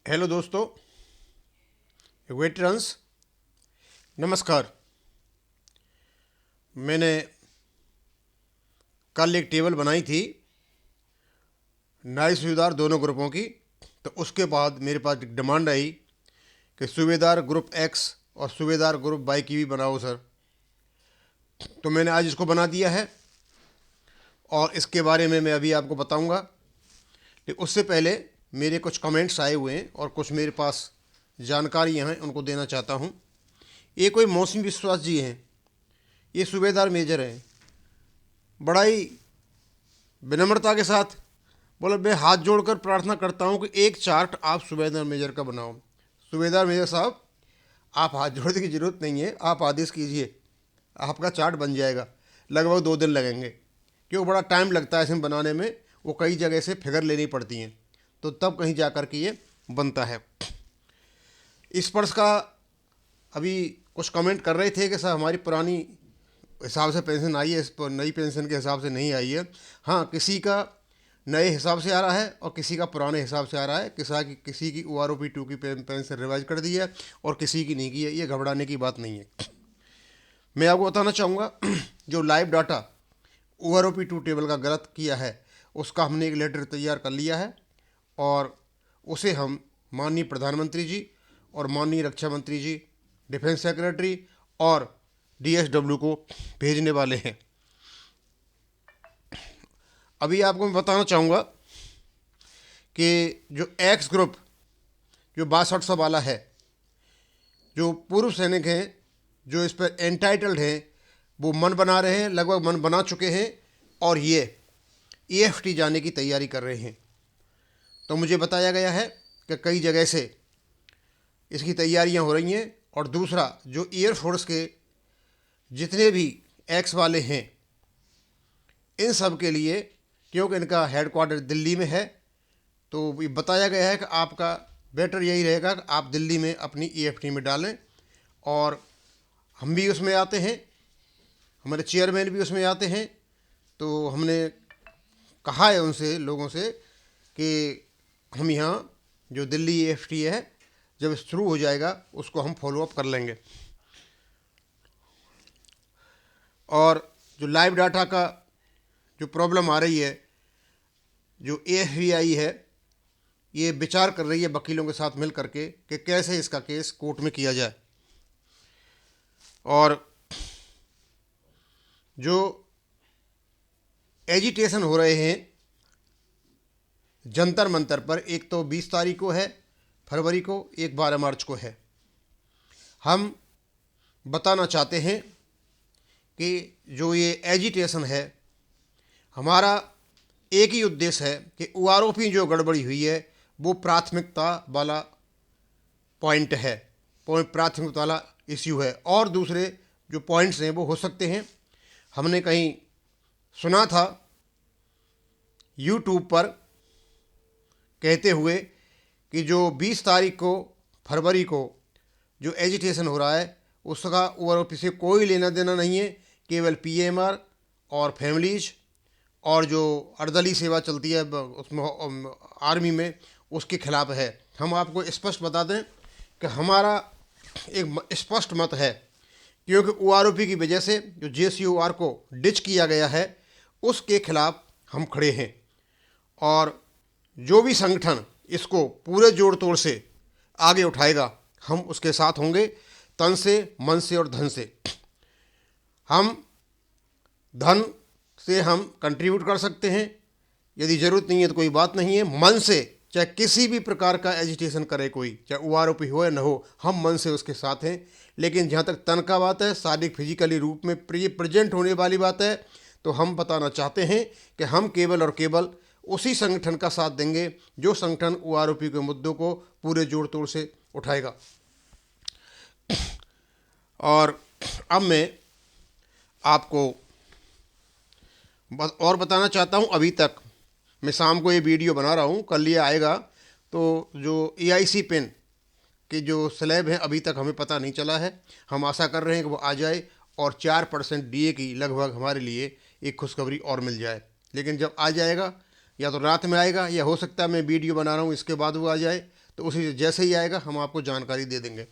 Hello दोस्तों, veterans, नमस्कार। मैंने कल एक टेबल बनाई थी नाई सूबेदार दोनों ग्रुपों की। तो उसके बाद मेरे पास एक डिमांड आई कि सूबेदार ग्रुप एक्स और सूबेदार ग्रुप वाई की भी बनाओ सर। तो मैंने आज इसको बना दिया है और इसके बारे में मैं अभी आपको बताऊंगा। लेकिन उससे पहले मेरे कुछ कमेंट्स आए हुए हैं और कुछ मेरे पास जानकारियां हैं, उनको देना चाहता हूं। ये कोई मौसमी विश्वास जी हैं, ये सूबेदार मेजर हैं। बड़ा ही विनम्रता के साथ बोले, मैं हाथ जोड़कर प्रार्थना करता हूं कि एक चार्ट आप सूबेदार मेजर का बनाओ। सूबेदार मेजर साहब, आप हाथ जोड़ने की ज़रूरत नहीं है, आप आदेश कीजिए, आपका चार्ट बन जाएगा। लगभग 2 दिन लगेंगे, क्यों बड़ा टाइम लगता है इसमें बनाने में। वो कई जगह से फिगर लेनी पड़ती हैं, तो तब कहीं जा कर के ये बनता है। इस वर्ष का अभी कुछ कमेंट कर रहे थे कि सर हमारी पुरानी हिसाब से पेंशन आई है, इस पर नई पेंशन के हिसाब से नहीं आई है। हाँ, किसी का नए हिसाब से आ रहा है और किसी का पुराने हिसाब से आ रहा है। किसी की OROP 2 की पेंशन रिवाइज कर दी है और किसी की नहीं की है। ये घबराने की बात नहीं है। मैं आपको बताना चाहूँगा, जो लाइव डाटा OROP 2 टेबल का गलत किया है, उसका हमने एक लेटर तैयार कर लिया है और उसे हम माननीय प्रधानमंत्री जी और माननीय रक्षा मंत्री जी, डिफेंस सेक्रेटरी और DSW को भेजने वाले हैं। अभी आपको मैं बताना चाहूँगा कि जो एक्स ग्रुप, जो 6200 वाला है, जो पूर्व सैनिक हैं, जो इस पर एंटाइटल्ड हैं, वो मन बना रहे हैं, लगभग मन बना चुके हैं और ये EFT जाने की तैयारी कर रहे हैं। तो मुझे बताया गया है कि कई जगह से इसकी तैयारियां हो रही हैं। और दूसरा, जो एयरफोर्स के जितने भी एक्स वाले हैं, इन सब के लिए, क्योंकि इनका हेडक्वार्टर दिल्ली में है, तो ये बताया गया है कि आपका बेटर यही रहेगा कि आप दिल्ली में अपनी EFT में डालें। और हम भी उसमें आते हैं, हमारे चेयरमैन भी उसमें आते हैं। तो हमने कहा है उनसे, लोगों से, कि हम यहाँ जो दिल्ली EFT है, जब शुरू हो जाएगा उसको हम फॉलोअप कर लेंगे। और जो लाइव डाटा का जो प्रॉब्लम आ रही है, जो AFVI है, ये विचार कर रही है वकीलों के साथ मिल करके कि कैसे इसका केस कोर्ट में किया जाए। और जो एजिटेशन हो रहे हैं जंतर मंतर पर, एक तो 20 तारीख को है फरवरी को, एक 12 मार्च को है। हम बताना चाहते हैं कि जो ये एजिटेशन है, हमारा एक ही उद्देश्य है कि OROP जो गड़बड़ी हुई है वो प्राथमिकता वाला पॉइंट है, प्राथमिकता वाला इश्यू है। और दूसरे जो पॉइंट्स हैं वो हो सकते हैं। हमने कहीं सुना था यूट्यूब पर कहते हुए कि जो 20 तारीख को फरवरी को जो एजिटेशन हो रहा है, उसका OROP से कोई लेना देना नहीं है, केवल PMR और फैमिलीज और जो अर्दली सेवा चलती है उसमें आर्मी में, उसके खिलाफ है। हम आपको स्पष्ट बता दें कि हमारा एक स्पष्ट मत है, क्योंकि OROP की वजह से जो JCOR को डिच किया गया है, उसके खिलाफ हम खड़े हैं। और जो भी संगठन इसको पूरे जोड़ तोड़ से आगे उठाएगा, हम उसके साथ होंगे, तन से, मन से और धन से। हम धन से हम कंट्रीब्यूट कर सकते हैं, यदि ज़रूरत नहीं है तो कोई बात नहीं है। मन से चाहे किसी भी प्रकार का एजिटेशन करे कोई, चाहे OROP हो या न हो, हम मन से उसके साथ हैं। लेकिन जहाँ तक तन का बात है, शारीरिक फिजिकली रूप में प्रेजेंट होने वाली बात है, तो हम बताना चाहते हैं कि हम केवल और केवल उसी संगठन का साथ देंगे जो संगठन OROP के मुद्दों को पूरे जोड़ तोड़ से उठाएगा। और अब मैं आपको बस और बताना चाहता हूँ, अभी तक मैं शाम को ये वीडियो बना रहा हूँ, कल ये आएगा। तो जो AIC पेन के जो स्लैब हैं, अभी तक हमें पता नहीं चला है। हम आशा कर रहे हैं कि वो आ जाए और 4% DA की लगभग हमारे लिए एक खुशखबरी और मिल जाए। लेकिन जब आ जाएगा, या तो रात में आएगा, या हो सकता है मैं वीडियो बना रहा हूँ इसके बाद वो आ जाए। तो उसी जैसे ही आएगा हम आपको जानकारी दे देंगे।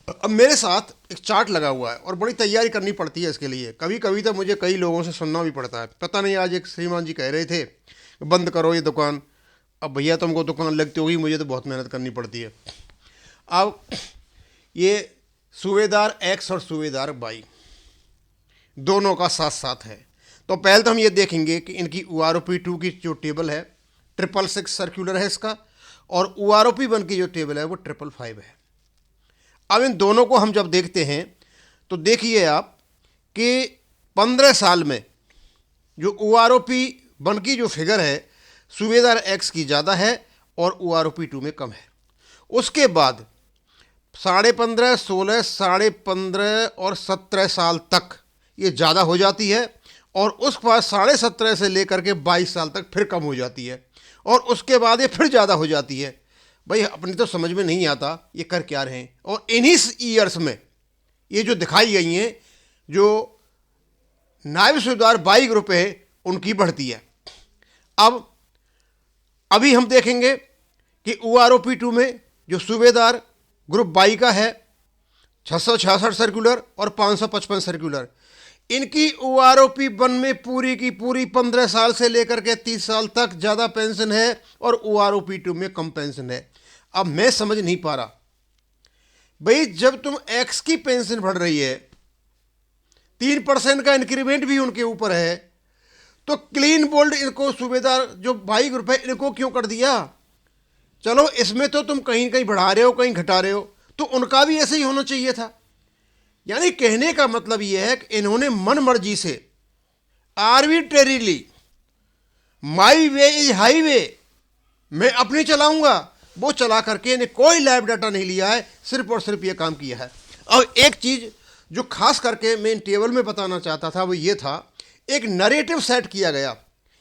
अब मेरे साथ एक चार्ट लगा हुआ है और बड़ी तैयारी करनी पड़ती है इसके लिए। कभी कभी तो मुझे कई लोगों से सुनना भी पड़ता है। पता नहीं, आज एक श्रीमान जी कह रहे थे बंद करो ये दुकान। अब भैया तुमको दुकान लगती होगी, मुझे तो बहुत मेहनत करनी पड़ती है। अब ये सूबेदार एक्स और सूबेदार वाई दोनों का साथ साथ है। तो पहले तो हम ये देखेंगे कि इनकी UROP2 की जो टेबल है 666 सर्कुलर है इसका, और UROP1 की जो टेबल है वो 555 है। अब इन दोनों को हम जब देखते हैं तो देखिए आप कि 15 साल में जो UROP1 की जो फिगर है सूबेदार एक्स की ज़्यादा है और UROP2 में कम है। उसके बाद 15.5, 16, 15.5 और 17 साल तक ये ज़्यादा हो जाती है, और उस बाद 17.5 से लेकर के 22 साल तक फिर कम हो जाती है, और उसके बाद ये फिर ज़्यादा हो जाती है। भाई अपनी तो समझ में नहीं आता ये कर क्या रहे हैं। और इन्हीं ईयर्स में ये जो दिखाई गई हैं जो नायब सूबेदार वाई ग्रुप है उनकी बढ़ती है। अब अभी हम देखेंगे कि UROP2 में जो सूबेदार ग्रुप वाई का है 666 सर्कुलर और 555 सर्कुलर, इनकी UROP1 में पूरी की पूरी 15 साल से लेकर के 30 साल तक ज़्यादा पेंशन है और UROP2 में कम पेंशन है। अब मैं समझ नहीं पा रहा, भाई जब तुम एक्स की पेंशन बढ़ रही है, 3% का इंक्रीमेंट भी उनके ऊपर है, तो क्लीन बोल्ड इनको सूबेदार जो वाई ग्रुप है इनको क्यों कर दिया? चलो इसमें तो तुम कहीं कहीं बढ़ा रहे हो कहीं घटा रहे हो, तो उनका भी ऐसे ही होना चाहिए था। यानी कहने का मतलब यह है कि इन्होंने मन मर्जी से arbitrarily my way is highway, मैं अपनी चलाऊंगा, वो चला करके इन्हें कोई लैब डाटा नहीं लिया है, सिर्फ और सिर्फ ये काम किया है। अब एक चीज़ जो खास करके मैं इन टेबल में बताना चाहता था वो ये था, एक नरेटिव सेट किया गया,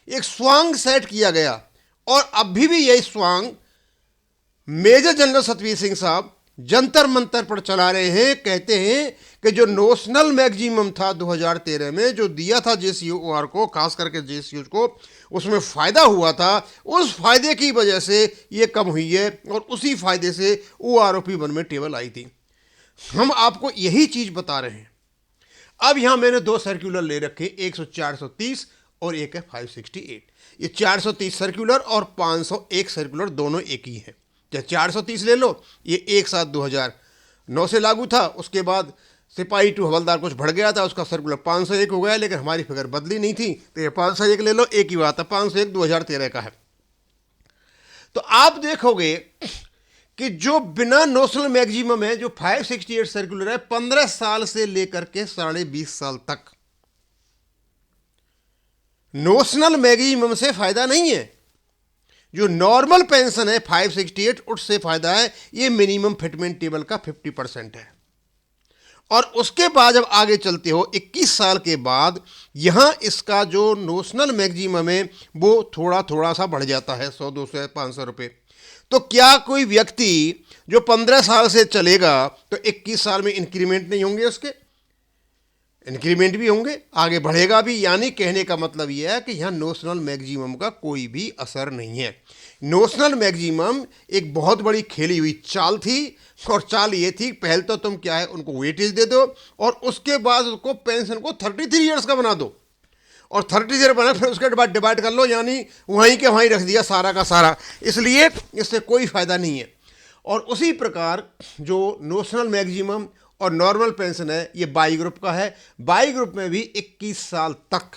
एक स्वांग सेट किया गया, और अभी भी यही स्वांग मेजर जनरल सतवीर सिंह साहब जंतर मंतर पर चला रहे हैं। कहते हैं कि जो नोशनल मैक्सिमम था 2013 में जो दिया था JCOR को, खास करके JCO को, उसमें फ़ायदा हुआ था, उस फायदे की वजह से ये कम हुई है, और उसी फायदे से UROP1 में टेबल आई थी। हम आपको यही चीज़ बता रहे हैं। अब यहाँ मैंने 2 सर्कुलर ले रखे, एक 430 और एक है 568। ये 430 सर्कुलर और 501 सर्कुलर दोनों एक ही हैं। चाहे 430 ले लो, ये एक साथ 2009 से लागू था, उसके बाद सिपाही टू हवलदार कुछ बढ़ गया था, उसका सर्कुलर 501 हो गया, लेकिन हमारी फिगर बदली नहीं थी, तो ये 501 ले लो, एक ही बात है, 501 2013 का है। तो आप देखोगे कि जो बिना नोशनल मैक्सिमम है, जो 568 सर्कुलर है, 15 साल से लेकर के 20.5 साल तक नोशनल मैक्सिमम से फायदा नहीं है। जो नॉर्मल पेंशन है 568, उससे फायदा है। ये मिनिमम फिटमेंट टेबल का 50% है। और उसके बाद जब आगे चलते हो 21 साल के बाद, यहां इसका जो नोशनल मैक्सिमम है वो थोड़ा थोड़ा सा बढ़ जाता है, 100, 200, 500 रुपये। तो क्या कोई व्यक्ति जो 15 साल से चलेगा तो 21 साल में इंक्रीमेंट नहीं होंगे? उसके इंक्रीमेंट भी होंगे, आगे बढ़ेगा भी। यानी कहने का मतलब यह है कि यहाँ नोशनल मैक्सिमम का कोई भी असर नहीं है। नोशनल मैक्सिमम एक बहुत बड़ी खेली हुई चाल थी, और चाल ये थी, पहले तो तुम क्या है उनको वेटेज दे दो, और उसके बाद उसको पेंशन को 33 ईयर्स का बना दो, और 30 ईयर बना, फिर उसके बाद डिवाइड कर लो, यानी वहीं के वहीं रख दिया सारा का सारा। इसलिए इससे कोई फ़ायदा नहीं है। और उसी प्रकार जो नोशनल मैक्सिमम और नॉर्मल पेंशन है ये वाई ग्रुप का है। वाई ग्रुप में भी 21 साल तक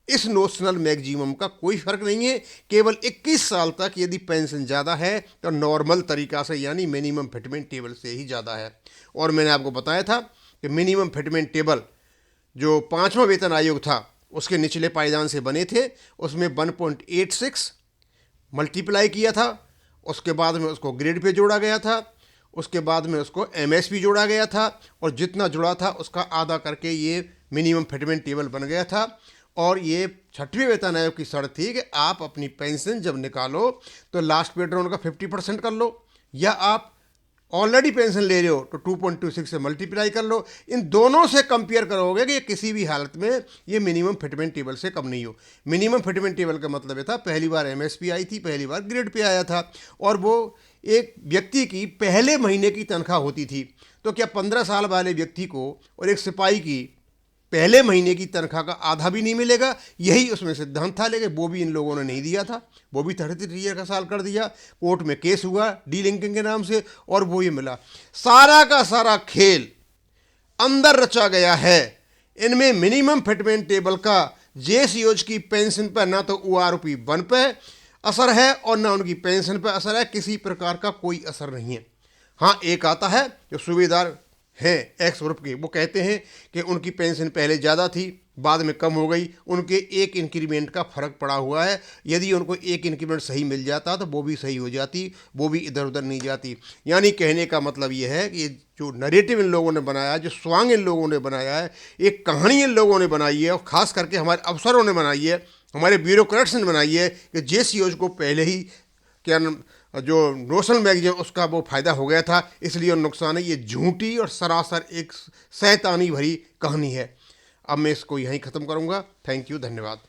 इस नोशनल मैक्सिमम का कोई फर्क नहीं है। केवल 21 साल तक यदि पेंशन ज़्यादा है तो नॉर्मल तरीका से, यानी मिनिमम फिटमेंट टेबल से ही ज़्यादा है। और मैंने आपको बताया था कि मिनिमम फिटमेंट टेबल जो 5वां वेतन आयोग था उसके निचले पायदान से बने थे, उसमें 1.86 मल्टीप्लाई किया था, उसके बाद में उसको ग्रेड पे जोड़ा गया था, उसके बाद में उसको MSP जोड़ा गया था, और जितना जुड़ा था उसका आधा करके ये मिनिमम फिटमेंट टेबल बन गया था। और ये 6वें वेतन आयोग की शर्त थी कि आप अपनी पेंशन जब निकालो तो लास्ट पेट्रोल का 50% कर लो, या आप ऑलरेडी पेंशन ले रहे हो तो 2.26 से मल्टीप्लाई कर लो। इन दोनों से कंपेयर करोगे कि ये किसी भी हालत में ये मिनिमम फिटमेंट टेबल से कम नहीं हो। मिनिमम फिटमेंट टेबल का मतलब ये था, पहली बार एमएसपी आई थी, पहली बार ग्रेड पे आया था, और वो एक व्यक्ति की पहले महीने की तनख्वाह होती थी। तो क्या 15 साल वाले व्यक्ति को और एक सिपाही की पहले महीने की तनख्वाह का आधा भी नहीं मिलेगा? यही उसमें सिद्धांत था, लेकिन वो भी इन लोगों ने नहीं दिया था। वो भी 33 ईयर का साल कर दिया। कोर्ट में केस हुआ डीलिंकिंग के नाम से, और वो ये मिला। सारा का सारा खेल अंदर रचा गया है। इनमें मिनिमम फिटमेंट टेबल का जेसीओज की पेंशन पर ना तो ओआरओपी 1 पे असर है और ना उनकी पेंशन पर असर है। किसी प्रकार का कोई असर नहीं है। हाँ, एक आता है जो सूबेदार हैं एक्स ग्रुप के, वो कहते हैं कि उनकी पेंशन पहले ज़्यादा थी, बाद में कम हो गई, उनके एक इंक्रीमेंट का फ़र्क पड़ा हुआ है। यदि उनको एक इंक्रीमेंट सही मिल जाता तो वो भी सही हो जाती, वो भी इधर उधर नहीं जाती। यानी कहने का मतलब ये है कि जो नरेटिव इन लोगों ने बनाया, जो स्वांग इन लोगों ने बनाया है, एक कहानी इन लोगों ने बनाई है, और ख़ास करके हमारे अफसरों ने बनाई है, हमारे ब्यूरोक्रेट्स ने बनाई है कि जेसीओज को पहले ही क्या जो नोशनल मैगजीन उसका वो फ़ायदा हो गया था, इसलिए नुकसान है। ये झूठी और सरासर एक शैतानी भरी कहानी है। अब मैं इसको यहीं ख़त्म करूँगा। थैंक यू, धन्यवाद।